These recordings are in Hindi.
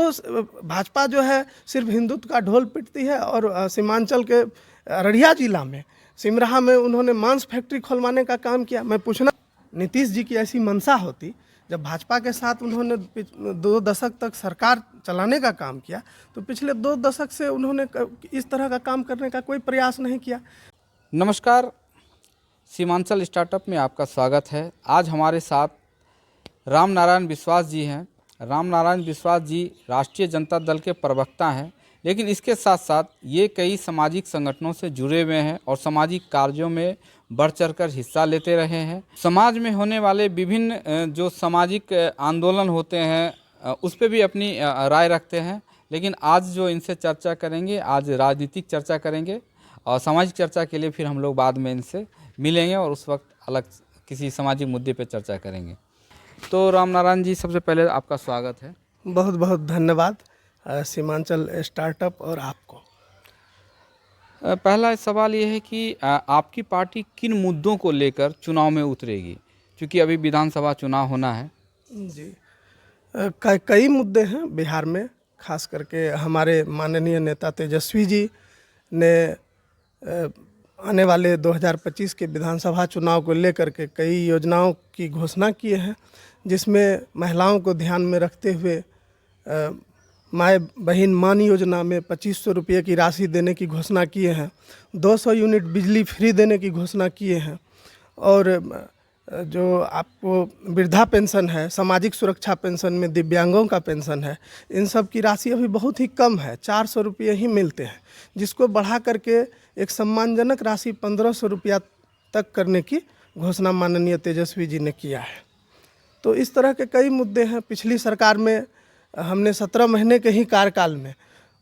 भाजपा जो है सिर्फ हिंदुत्व का ढोल पीटती है। और सीमांचल के अररिया जिला में सिमराहा में उन्होंने मांस फैक्ट्री खुलवाने का काम किया। मैं पूछना, नीतीश जी की ऐसी मंशा होती, जब भाजपा के साथ उन्होंने 2 दशक तक सरकार चलाने का काम किया, तो पिछले 2 दशक से उन्होंने इस तरह का काम करने का कोई प्रयास नहीं किया। नमस्कार, सीमांचल स्टार्टअप में आपका स्वागत है। आज हमारे साथ राम नारायण विश्वास जी हैं। राम नारायण विश्वास जी राष्ट्रीय जनता दल के प्रवक्ता हैं, लेकिन इसके साथ साथ ये कई सामाजिक संगठनों से जुड़े हुए हैं और सामाजिक कार्यों में बढ़ चढ़कर हिस्सा लेते रहे हैं। समाज में होने वाले विभिन्न जो सामाजिक आंदोलन होते हैं उस पर भी अपनी राय रखते हैं। लेकिन आज जो इनसे चर्चा करेंगे, आज राजनीतिक चर्चा करेंगे और सामाजिक चर्चा के लिए फिर हम लोग बाद में इनसे मिलेंगे और उस वक्त अलग किसी सामाजिक मुद्दे पर चर्चा करेंगे। तो राम नारायण जी, सबसे पहले आपका स्वागत है। बहुत बहुत धन्यवाद सीमांचल स्टार्टअप और आपको। पहला सवाल ये है कि आपकी पार्टी किन मुद्दों को लेकर चुनाव में उतरेगी, क्योंकि अभी विधानसभा चुनाव होना है। जी, कई मुद्दे हैं बिहार में। खास करके हमारे माननीय नेता तेजस्वी जी ने आने वाले 2025 के विधानसभा चुनाव को लेकर के कई योजनाओं की घोषणा किए हैं, जिसमें महिलाओं को ध्यान में रखते हुए माय बहन मान योजना में 2500 रुपये की राशि देने की घोषणा किए हैं। 200 यूनिट बिजली फ्री देने की घोषणा किए हैं। और जो आपको वृद्धा पेंशन है, सामाजिक सुरक्षा पेंशन में दिव्यांगों का पेंशन है, इन सब की राशि अभी बहुत ही कम है, 400 रुपये ही मिलते हैं, जिसको बढ़ा करके एक सम्मानजनक राशि 1500 रुपया तक करने की घोषणा माननीय तेजस्वी जी ने किया है। तो इस तरह के कई मुद्दे हैं। पिछली सरकार में हमने 17 महीने के ही कार्यकाल में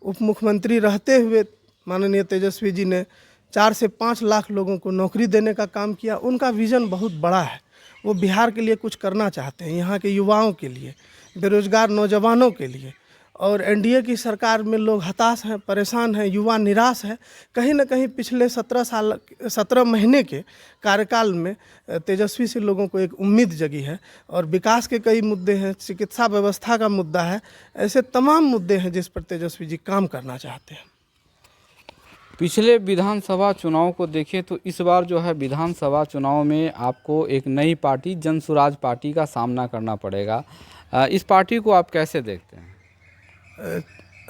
उप मुख्यमंत्री रहते हुए माननीय तेजस्वी जी ने 4 से 5 लाख लोगों को नौकरी देने का काम किया। उनका विज़न बहुत बड़ा है, वो बिहार के लिए कुछ करना चाहते हैं, यहाँ के युवाओं के लिए, बेरोजगार नौजवानों के लिए। और एनडीए की सरकार में लोग हताश हैं, परेशान हैं, युवा निराश है। कहीं ना कहीं पिछले 17 महीने के कार्यकाल में तेजस्वी से लोगों को एक उम्मीद जगी है। और विकास के कई मुद्दे हैं, चिकित्सा व्यवस्था का मुद्दा है, ऐसे तमाम मुद्दे हैं जिस पर तेजस्वी जी काम करना चाहते हैं। पिछले विधानसभा चुनाव को देखें तो इस बार जो है विधानसभा चुनाव में आपको एक नई पार्टी जन सुराज पार्टी का सामना करना पड़ेगा। इस पार्टी को आप कैसे देखते हैं?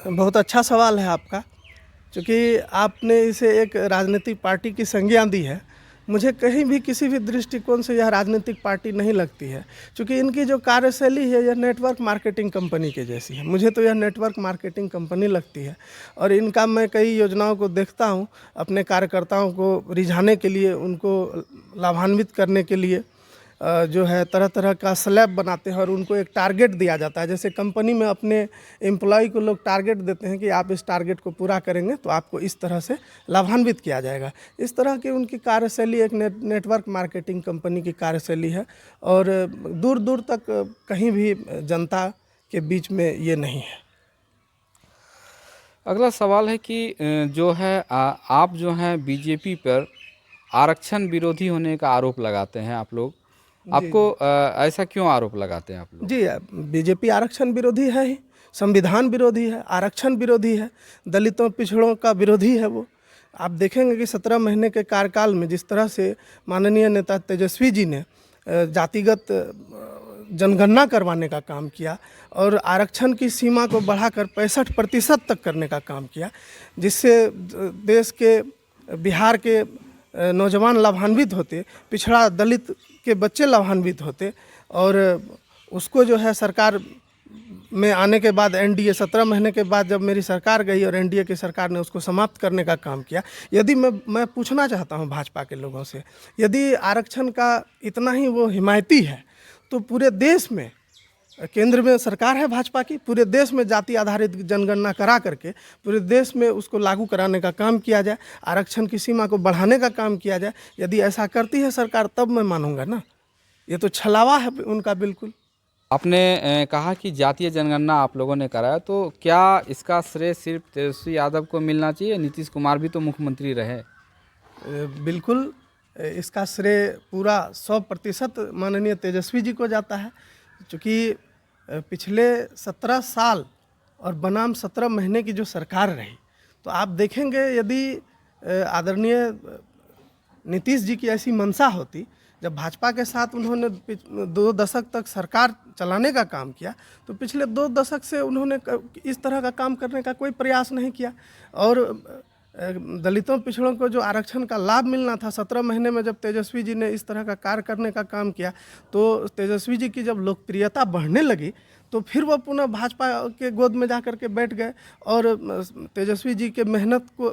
बहुत अच्छा सवाल है आपका, क्योंकि आपने इसे एक राजनीतिक पार्टी की संज्ञा दी है। मुझे कहीं भी किसी भी दृष्टिकोण से यह राजनीतिक पार्टी नहीं लगती है, क्योंकि इनकी जो कार्यशैली है यह नेटवर्क मार्केटिंग कंपनी के जैसी है। मुझे तो यह नेटवर्क मार्केटिंग कंपनी लगती है। और इनका मैं कई योजनाओं को देखता हूँ, अपने कार्यकर्ताओं को रिझाने के लिए, उनको लाभान्वित करने के लिए जो है तरह तरह का स्लैब बनाते हैं और उनको एक टारगेट दिया जाता है। जैसे कंपनी में अपने एम्प्लॉय को लोग टारगेट देते हैं कि आप इस टारगेट को पूरा करेंगे तो आपको इस तरह से लाभान्वित किया जाएगा। इस तरह की उनकी कार्यशैली एक नेटवर्क मार्केटिंग कंपनी की कार्यशैली है। और दूर दूर तक कहीं भी जनता के बीच में ये नहीं है। अगला सवाल है कि जो है आप जो हैं बीजेपी पर आरक्षण विरोधी होने का आरोप लगाते हैं आप लोग। आपको ऐसा क्यों आरोप लगाते हैं आप लोग? जी, बीजेपी आरक्षण विरोधी है ही, संविधान विरोधी है, आरक्षण विरोधी है, दलितों पिछड़ों का विरोधी है। वो आप देखेंगे कि 17 महीने के कार्यकाल में जिस तरह से माननीय नेता तेजस्वी जी ने जातिगत जनगणना करवाने का काम किया और आरक्षण की सीमा को बढ़ाकर 65% तक करने का काम किया, जिससे देश के, बिहार के नौजवान लाभान्वित होते, पिछड़ा दलित के बच्चे लाभान्वित होते। और उसको जो है सरकार में आने के बाद, एनडीए 17 महीने के बाद जब मेरी सरकार गई और एनडीए की सरकार ने उसको समाप्त करने का काम किया। यदि मैं पूछना चाहता हूं भाजपा के लोगों से, यदि आरक्षण का इतना ही वो हिमायती है तो पूरे देश में, केंद्र में सरकार है भाजपा की, पूरे देश में जाति आधारित जनगणना करा करके पूरे देश में उसको लागू कराने का काम किया जाए, आरक्षण की सीमा को बढ़ाने का काम किया जाए। यदि ऐसा करती है सरकार तब मैं मानूंगा ना। ये तो छलावा है उनका बिल्कुल। आपने कहा कि जातीय जनगणना आप लोगों ने कराया, तो क्या इसका श्रेय सिर्फ तेजस्वी यादव को मिलना चाहिए? नीतीश कुमार भी तो मुख्यमंत्री रहे। बिल्कुल, इसका श्रेय पूरा 100% माननीय तेजस्वी जी को जाता है, क्योंकि पिछले 17 साल और बनाम 17 महीने की जो सरकार रही, तो आप देखेंगे यदि आदरणीय नीतीश जी की ऐसी मंशा होती, जब भाजपा के साथ उन्होंने 2 दशक तक सरकार चलाने का काम किया, तो पिछले 2 दशक से उन्होंने इस तरह का काम करने का कोई प्रयास नहीं किया। और दलितों पिछड़ों को जो आरक्षण का लाभ मिलना था, 17 महीने में जब तेजस्वी जी ने इस तरह का कार्य करने का काम किया, तो तेजस्वी जी की जब लोकप्रियता बढ़ने लगी, तो फिर वो पुनः भाजपा के गोद में जा कर के बैठ गए और तेजस्वी जी के मेहनत को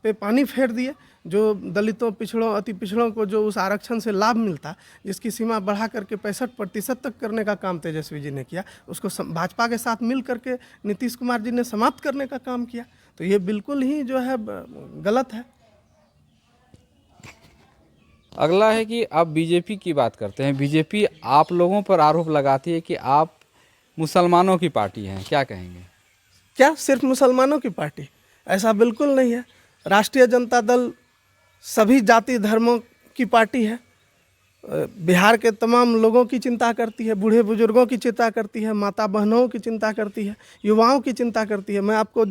पे पानी फेर दिए। जो दलितों पिछड़ों अति पिछड़ों को जो उस आरक्षण से लाभ मिलता, जिसकी सीमा बढ़ा करके 65% तक करने का काम तेजस्वी जी ने किया, उसको भाजपा के साथ मिल करके नीतीश कुमार जी ने समाप्त करने का काम किया। तो ये बिल्कुल ही जो है गलत है। अगला है कि आप बीजेपी की बात करते हैं। बीजेपी आप लोगों पर आरोप लगाती है कि आप मुसलमानों की पार्टी हैं, क्या कहेंगे? क्या सिर्फ मुसलमानों की पार्टी? ऐसा बिल्कुल नहीं है। राष्ट्रीय जनता दल सभी जाति धर्मों की पार्टी है। बिहार के तमाम लोगों की चिंता करती है, बूढ़े बुजुर्गों की चिंता करती है, माता बहनों की चिंता करती है, युवाओं की चिंता करती है। मैं आपको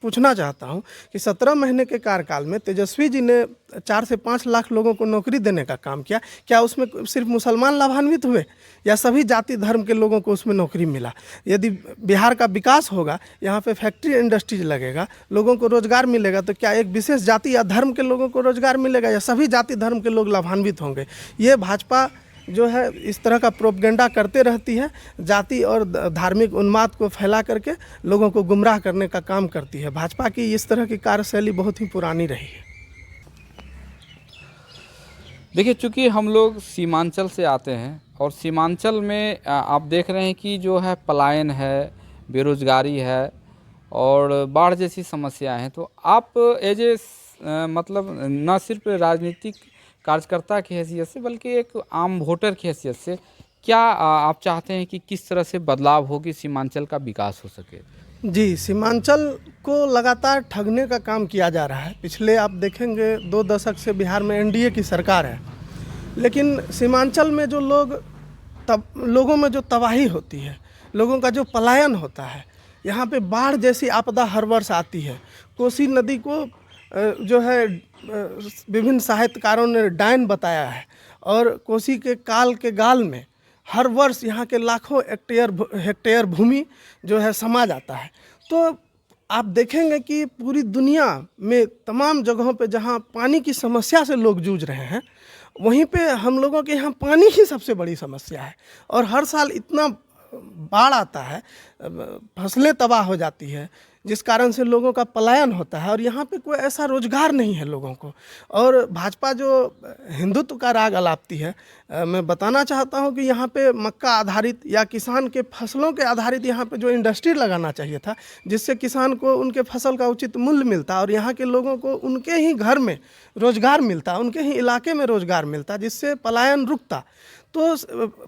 पूछना चाहता हूं कि 17 महीने के कार्यकाल में तेजस्वी जी ने 4 से 5 लाख लोगों को नौकरी देने का काम किया। क्या उसमें सिर्फ मुसलमान लाभान्वित हुए या सभी जाति धर्म के लोगों को उसमें नौकरी मिला? यदि बिहार का विकास होगा, यहाँ पे फैक्ट्री इंडस्ट्रीज लगेगा, लोगों को रोजगार मिलेगा, तो क्या एक विशेष जाति या धर्म के लोगों को रोजगार मिलेगा या सभी जाति धर्म के लोग लाभान्वित होंगे? ये भाजपा जो है इस तरह का प्रोपगेंडा करते रहती है, जाति और धार्मिक उन्माद को फैला करके लोगों को गुमराह करने का काम करती है। भाजपा की इस तरह की कार्यशैली बहुत ही पुरानी रही है। देखिए, चूँकि हम लोग सीमांचल से आते हैं और सीमांचल में आप देख रहे हैं कि जो है पलायन है, बेरोजगारी है और बाढ़ जैसी समस्याएं हैं। तो आप एज ए मतलब न सिर्फ राजनीतिक कार्यकर्ता की हैसियत से बल्कि एक आम वोटर की हैसियत से क्या आप चाहते हैं कि किस तरह से बदलाव हो कि सीमांचल का विकास हो सके? जी, सीमांचल को लगातार ठगने का काम किया जा रहा है। पिछले आप देखेंगे 2 दशक से बिहार में एनडीए की सरकार है, लेकिन सीमांचल में जो लोगों में जो तबाही होती है, लोगों का जो पलायन होता है, यहाँ पे बाढ़ जैसी आपदा हर वर्ष आती है। कोसी नदी को जो है विभिन्न साहित्यकारों ने डायन बताया है और कोसी के काल के गाल में हर वर्ष यहाँ के लाखों हेक्टेयर भूमि जो है समा जाता है। तो आप देखेंगे कि पूरी दुनिया में तमाम जगहों पे जहाँ पानी की समस्या से लोग जूझ रहे हैं, वहीं पे हम लोगों के यहाँ पानी ही सबसे बड़ी समस्या है। और हर साल इतना बाढ़ आता है, फसलें तबाह हो जाती है, जिस कारण से लोगों का पलायन होता है और यहाँ पे कोई ऐसा रोजगार नहीं है लोगों को। और भाजपा जो हिंदुत्व का राग अलापती है, मैं बताना चाहता हूँ कि यहाँ पे मक्का आधारित या किसान के फसलों के आधारित यहाँ पे जो इंडस्ट्री लगाना चाहिए था, जिससे किसान को उनके फसल का उचित मूल्य मिलता और यहाँ के लोगों को उनके ही घर में रोजगार मिलता, उनके ही इलाके में रोजगार मिलता, जिससे पलायन रुकता। तो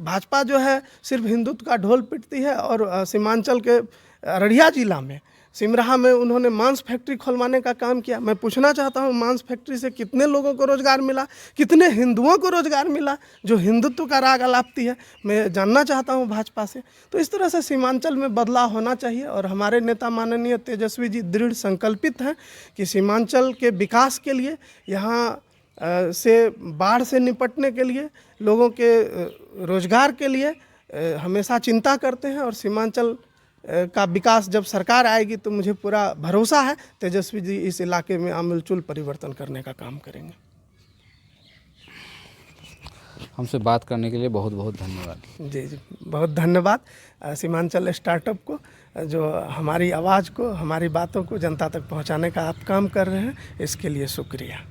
भाजपा जो है सिर्फ हिंदुत्व का ढोल पीटती है। और सीमांचल के अररिया जिला में सिमराहा में उन्होंने मांस फैक्ट्री खुलवाने का काम किया। मैं पूछना चाहता हूँ, मांस फैक्ट्री से कितने लोगों को रोजगार मिला, कितने हिंदुओं को रोजगार मिला जो हिंदुत्व का राग अलापती है? मैं जानना चाहता हूँ भाजपा से। तो इस तरह से सीमांचल में बदलाव होना चाहिए और हमारे नेता माननीय तेजस्वी जी दृढ़ संकल्पित हैं कि सीमांचल के विकास के लिए, यहाँ से बाढ़ से निपटने के लिए, लोगों के रोजगार के लिए हमेशा चिंता करते हैं। और सीमांचल का विकास जब सरकार आएगी तो मुझे पूरा भरोसा है तेजस्वी जी इस इलाके में आमूलचूल परिवर्तन करने का काम करेंगे। हमसे बात करने के लिए बहुत बहुत धन्यवाद। जी जी, बहुत धन्यवाद सीमांचल स्टार्टअप को, जो हमारी आवाज़ को, हमारी बातों को जनता तक पहुंचाने का आप काम कर रहे हैं, इसके लिए शुक्रिया।